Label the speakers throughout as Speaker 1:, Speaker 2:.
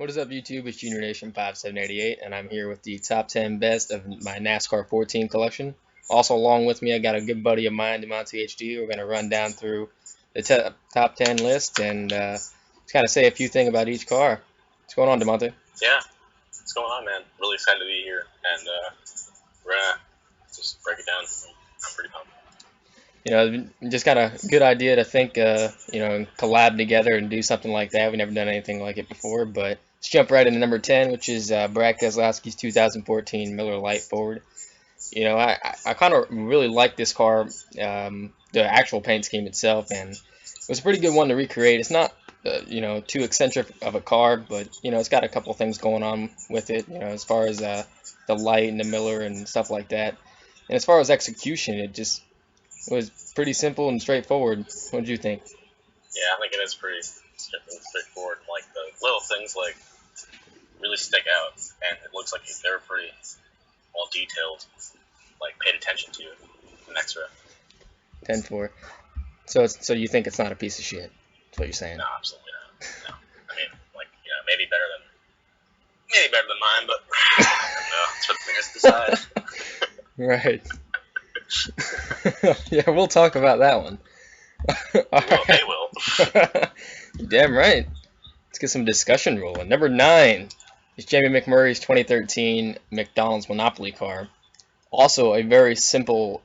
Speaker 1: What is up, YouTube? It's jrnation5788, and I'm here with the top 10 best of my NASCAR 14 collection. Also, along with me, I got a good buddy of mine, DeMonteHD. We're going to run down through the top 10 list and just kind of say a few things about each car. What's going on, DeMonte?
Speaker 2: Yeah, what's going on, man? Really excited to be here, and we're going to just break it down. I'm pretty pumped.
Speaker 1: Just kind of good idea to think, collab together and do something like that. We've never done anything like it before, but let's jump right into number 10, which is Brad Keselowski's 2014 Miller Lite Forward. I kind of really like this car, the actual paint scheme itself, and it was a pretty good one to recreate. It's not, too eccentric of a car, but, it's got a couple things going on with it, as far as the light and the Miller and stuff like that. And as far as execution, it was pretty simple and straightforward. What did you think?
Speaker 2: Yeah, I think it is pretty straightforward. Like, the little things, like, really stick out, and it looks like they're pretty well detailed, like, paid attention to an extra.
Speaker 1: 10-4. So you think it's not a piece of shit? That's what you're saying?
Speaker 2: No, absolutely not. No. I mean, like, maybe better than mine, but no, it's what the fans decide.
Speaker 1: Right. Yeah, we'll talk about that one.
Speaker 2: They will.
Speaker 1: You're damn right. Let's get some discussion rolling. Number 9 is Jamie McMurray's 2013 McDonald's Monopoly car. Also a very simple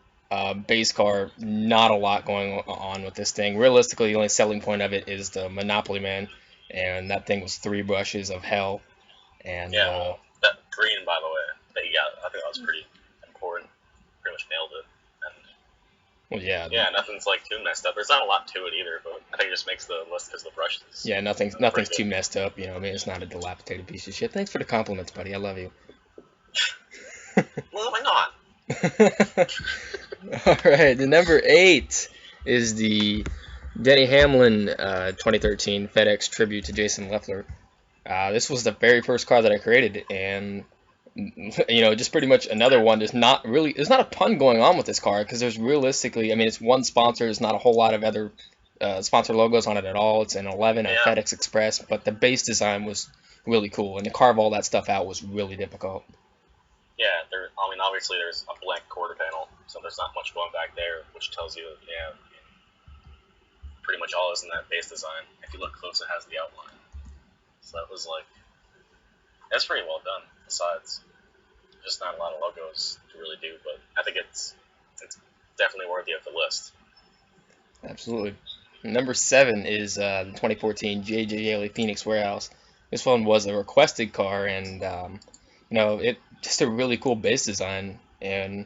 Speaker 1: base car. Not a lot going on with this thing. Realistically, the only selling point of it is the Monopoly Man, and that thing was 3 brushes of hell. And
Speaker 2: yeah, that green, by the way, that you got, I think that was pretty important. Pretty much nailed it.
Speaker 1: Well, yeah.
Speaker 2: Yeah, nothing's like too messed up. There's not a lot to it either, but I think it just makes the list because of the brushes.
Speaker 1: Yeah, nothing's too messed up. I mean, it's not a dilapidated piece of shit. Thanks for the compliments, buddy. I love you.
Speaker 2: Moving on.
Speaker 1: All right, the number 8 is the Denny Hamlin 2013 FedEx tribute to Jason Leffler. This was the very first car that I created, and just pretty much another one. There's not a ton going on with this car because there's realistically, I mean, it's one sponsor. There's not a whole lot of other sponsor logos on it at all. It's an 11 at FedEx Express, but the base design was really cool, and to carve all that stuff out was really difficult.
Speaker 2: Yeah, I mean, obviously there's a blank quarter panel, so there's not much going back there, which tells you, pretty much all is in that base design. If you look close, it has the outline. So that was like, that's pretty well done. Besides, just not a lot of logos to really do, but I think it's definitely worthy of the list.
Speaker 1: Absolutely. Number 7 is the 2014 Yeley Phoenix Warehouse. This one was a requested car, and it just a really cool base design, and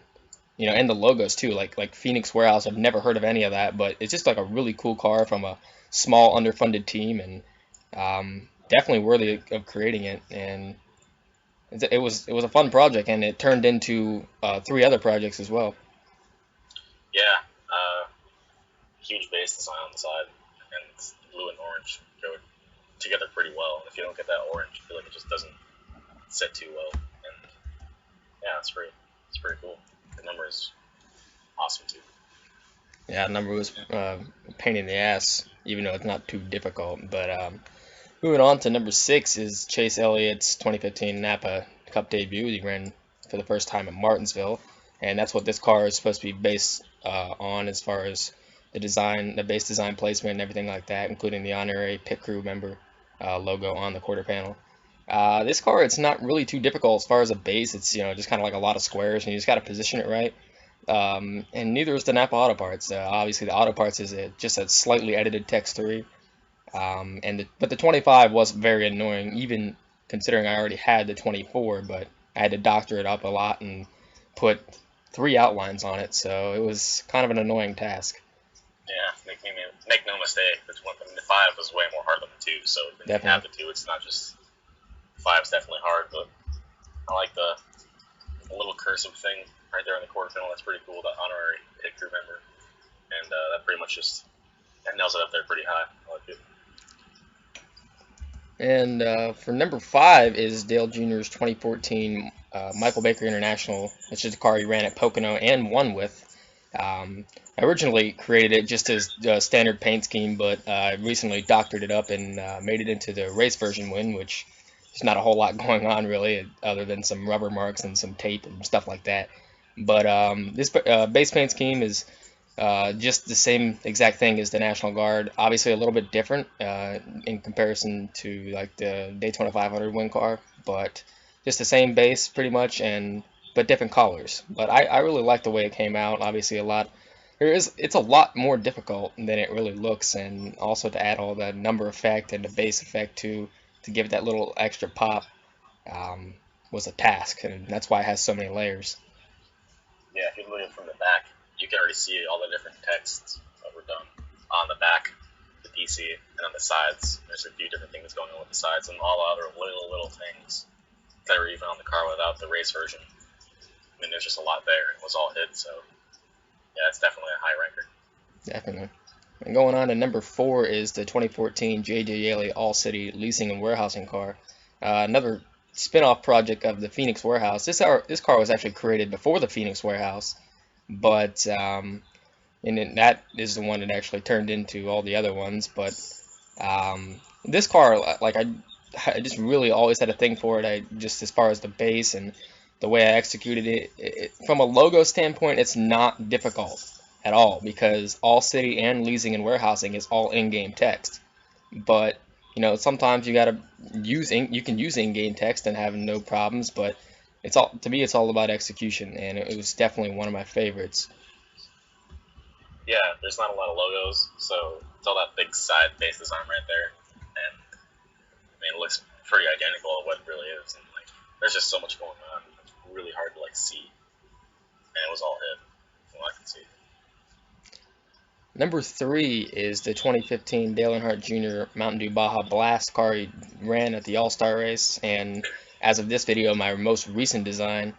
Speaker 1: and the logos too. Like Phoenix Warehouse, I've never heard of any of that, but it's just like a really cool car from a small underfunded team, and definitely worthy of creating it. And it was a fun project, and it turned into 3 other projects as well.
Speaker 2: Yeah, huge base design on the side, and blue and orange go together pretty well. If you don't get that orange, I feel like it just doesn't sit too well. And yeah, it's pretty cool. The number is awesome too.
Speaker 1: Yeah, the number was a pain in the ass, even though it's not too difficult. But moving on to number 6 is Chase Elliott's 2015 Napa Cup debut. He ran for the first time at Martinsville, and that's what this car is supposed to be based on as far as the design, the base design placement, and everything like that, including the honorary pit crew member logo on the quarter panel. This car, it's not really too difficult as far as a base. It's just kind of like a lot of squares, and you just got to position it right. And neither is the Napa Auto Parts. Obviously, the Auto Parts is just a slightly edited Tex 3. But the 25 was very annoying, even considering I already had the 24, but I had to doctor it up a lot and put 3 outlines on it, so it was kind of an annoying task.
Speaker 2: Yeah, make no mistake, the 5 was way more hard than the 2, so when you have the 2, it's not just, 5's definitely hard, but I like the little cursive thing right there in the quarter panel. That's pretty cool, that honorary pit crew member, and that pretty much that nails it up there pretty high. I like it.
Speaker 1: And for number 5 is Dale Jr.'s 2014 Michael Baker International, which is a car he ran at Pocono and won with. I originally created it just as a standard paint scheme, but I recently doctored it up and made it into the race version win, which there's not a whole lot going on really, other than some rubber marks and some tape and stuff like that. But this base paint scheme is just the same exact thing as the National Guard. Obviously a little bit different in comparison to like the Daytona 500 win car, but just the same base pretty much, but different colors. But I really like the way it came out. Obviously it's a lot more difficult than it really looks, and also to add all the number effect and the base effect to give it that little extra pop was a task, and that's why it has so many layers.
Speaker 2: Yeah, if you look at it from the back, you can already see all the different texts that were done on the back, the DC, and on the sides. There's a few different things going on with the sides, and all the other little things that were even on the car without the race version. I mean, there's just a lot there. It was all hid, so yeah, it's definitely a high ranker.
Speaker 1: Definitely. And going on to number 4 is the 2014 J.J. Yeley All City Leasing and Warehousing car. Another spin-off project of the Phoenix Warehouse. This car was actually created before the Phoenix Warehouse, but and then that is the one that actually turned into all the other ones. But this car, like I just really always had a thing for it. Just as far as the base and the way I executed it, from a logo standpoint, it's not difficult at all, because All City and Leasing and Warehousing is all in-game text. But you know, sometimes you can use in-game text and have no problems, but to me it's all about execution, and it was definitely one of my favorites.
Speaker 2: Yeah, there's not a lot of logos, so it's all that big side base design right there, and I mean, it looks pretty identical to what it really is, and like there's just so much going on. It's really hard to like see, and it was all hid from what I can see.
Speaker 1: Number 3 is the 2015 Dale Earnhardt Jr. Mountain Dew Baja Blast car. He ran at the All-Star race, and as of this video, my most recent design.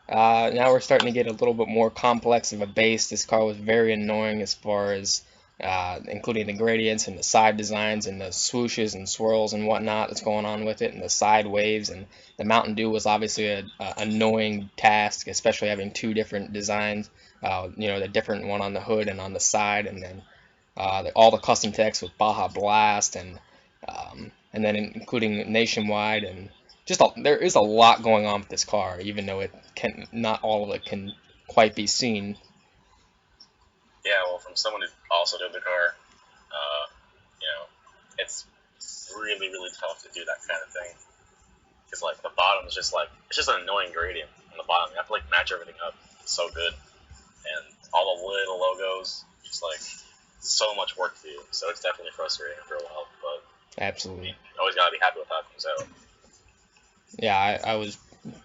Speaker 1: Now we're starting to get a little bit more complex of a base. This car was very annoying as far as including the gradients and the side designs and the swooshes and swirls and whatnot that's going on with it, and the side waves. And the Mountain Dew was obviously an annoying task, especially having 2 different designs. You know, the different one on the hood and on the side, and then all the custom text with Baja Blast, and then including nationwide, and just there is a lot going on with this car, even though not all of it can quite be seen.
Speaker 2: Yeah, well, from someone who also did the car, you know, it's really tough to do that kind of thing. Because like the bottom is just an annoying gradient on the bottom. You have to like match everything up. It's so good. And all the little logos, just like so much work to do. So it's definitely frustrating for a while, but
Speaker 1: absolutely,
Speaker 2: you always gotta be happy with how it comes out.
Speaker 1: Yeah, I was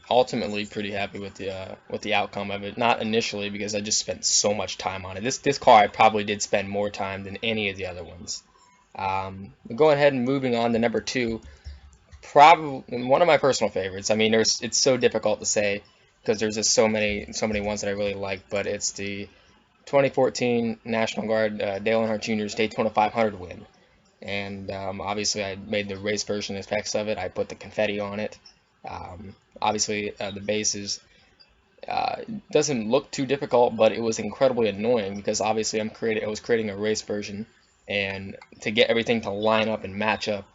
Speaker 1: ultimately pretty happy with the outcome of it. Not initially, because I just spent so much time on it. This car I probably did spend more time than any of the other ones. Going ahead and moving on to number 2, probably one of my personal favorites. I mean, it's so difficult to say, because there's just so many ones that I really like, but it's the 2014 National Guard Dale Earnhardt Jr.'s Daytona 500 win. And obviously I made the race version effects of it. I put the confetti on it. Obviously the base doesn't look too difficult, but it was incredibly annoying, because obviously I was creating a race version, and to get everything to line up and match up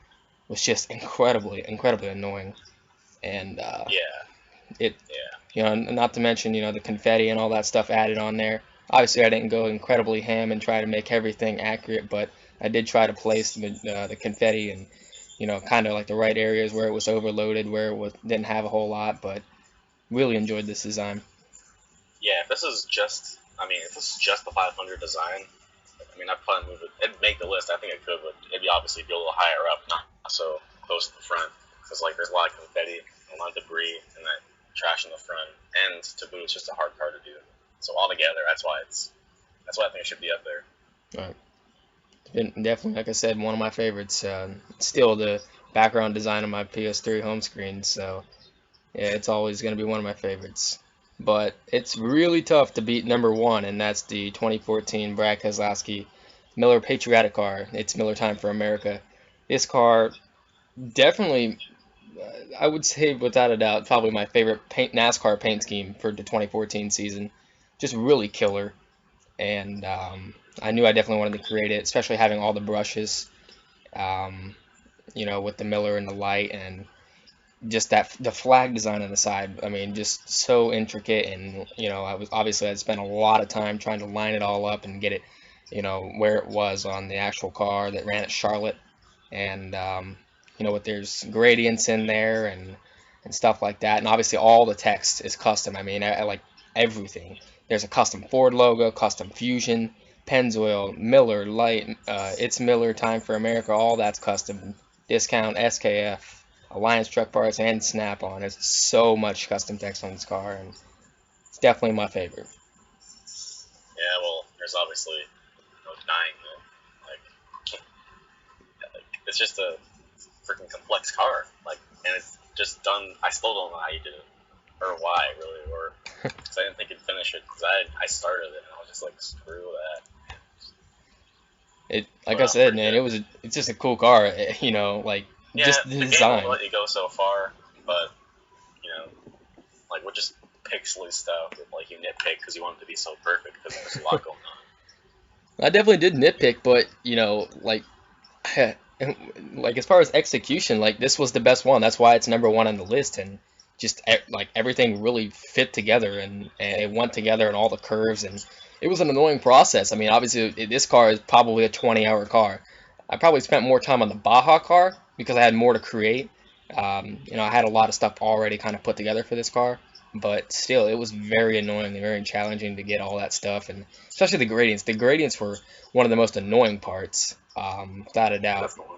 Speaker 1: was just incredibly annoying. And you know, not to mention, you know, the confetti and all that stuff added on there. Obviously I didn't go incredibly ham and try to make everything accurate, but I did try to place the confetti and, you know, kind of like the right areas where it was overloaded, where it didn't have a whole lot, but really enjoyed this design.
Speaker 2: Yeah, if this is just the 500 design, I mean, I'd probably move it. It'd make the list. I think it could, but it'd obviously be a little higher up, not so close to the front, because like there's a lot of confetti, a lot of debris, and that trash in the front, and to boot, it's just a hard car to do. So altogether, that's why I think it should be up there.
Speaker 1: All right. Definitely, like I said, one of my favorites. Still the background design of my PS3 home screen, so yeah, it's always going to be one of my favorites. But it's really tough to beat number 1, and that's the 2014 Brad Keselowski Miller Patriotic car. It's Miller Time for America. This car definitely, I would say without a doubt, probably my favorite NASCAR paint scheme for the 2014 season. Just really killer, and I knew I definitely wanted to create it, especially having all the brushes, you know, with the Miller and the Lite, and just the flag design on the side. I mean, just so intricate, and I'd spent a lot of time trying to line it all up and get it, where it was on the actual car that ran at Charlotte, and with there's gradients in there and stuff like that, and obviously all the text is custom. I mean, I like everything. There's a custom Ford logo, custom Fusion, Pennzoil, Miller, Lite, It's Miller, Time for America, all that's custom. Discount, SKF, Alliance Truck Parts, and Snap-on. There's so much custom text on this car, and it's definitely my favorite.
Speaker 2: Yeah, well, there's obviously no denying it. Like, it's just a freaking complex car. Like, and it's just done. I still don't know how you did it, or why, really, or because I didn't think you'd finish it. Because I started it, and I was just like, screw that.
Speaker 1: Like I said, man, it's just a cool car, like just the design.
Speaker 2: Game will let you go so far, but like with just pixely stuff, like you nitpick because you want it to be so perfect because there's a lot going on.
Speaker 1: I definitely did nitpick, but like as far as execution, like this was the best one. That's why it's #1 on the list, and just like everything really fit together and it went together in all the curves, and it was an annoying process. I mean, obviously this car is probably a 20-hour car. I probably spent more time on the Baja car because I had more to create. I had a lot of stuff already kind of put together for this car, but still, it was very annoying and very challenging to get all that stuff, and especially the gradients. The gradients were one of the most annoying parts, without a doubt.
Speaker 2: Definitely.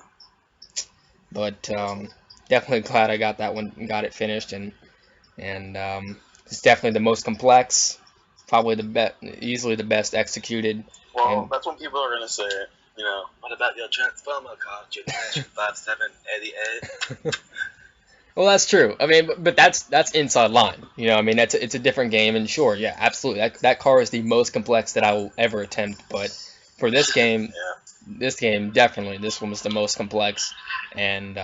Speaker 1: But definitely glad I got that one, got it finished, and it's definitely the most complex, probably easily the best executed.
Speaker 2: Well, that's when people are gonna say, what about your Transformer car, jrnation5788?
Speaker 1: Well, that's true. I mean, but that's inside line. I mean, it's a different game, and sure, yeah, absolutely. That car is the most complex that I will ever attempt. But for this game, definitely, this one was the most complex, and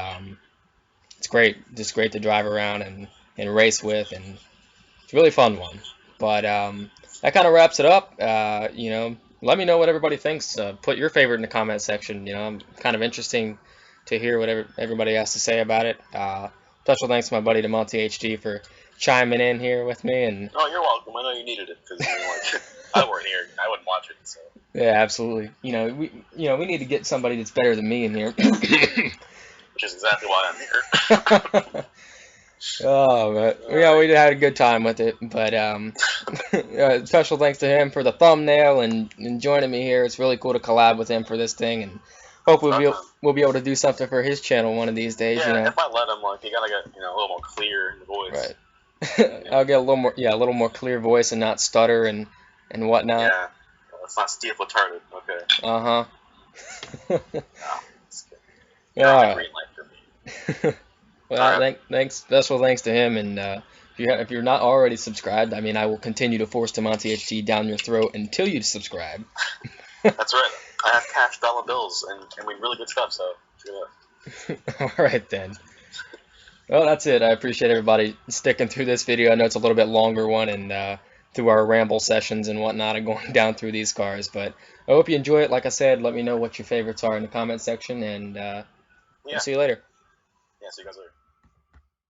Speaker 1: it's great, just great to drive around and race with, and it's a really fun one. But that kind of wraps it up. Let me know what everybody thinks. Put your favorite in the comment section. I'm kind of interesting to hear what everybody has to say about it. Special thanks to my buddy DeMonteHD for chiming in here with me. And
Speaker 2: oh, you're welcome. I know you needed it because I weren't here. I wouldn't watch it. So.
Speaker 1: Yeah, absolutely. We need to get somebody that's better than me in here.
Speaker 2: Which is exactly why I'm here.
Speaker 1: Oh, but yeah, we had a good time with it. But special thanks to him for the thumbnail and joining me here. It's really cool to collab with him for this thing, and hope we'll be able to do something for his channel one of these days.
Speaker 2: Yeah, if I let him, you gotta get a little more clear in the voice.
Speaker 1: Right. I'll get a little more clear voice and not stutter and whatnot.
Speaker 2: Yeah, let's not Steve retarded. Okay.
Speaker 1: Yeah.
Speaker 2: Green light for me.
Speaker 1: Well, special thanks to him, and if you're not already subscribed, I mean, I will continue to force DeMonteHD down your throat until you subscribe.
Speaker 2: That's right. I have cash dollar bills and we really good stuff, so
Speaker 1: All right then. Well, that's it. I appreciate everybody sticking through this video. I know it's a little bit longer one, and through our ramble sessions and whatnot and going down through these cars, but I hope you enjoy it. Like I said, let me know what your favorites are in the comment section, and we'll see you later.
Speaker 2: Yeah, see you guys later.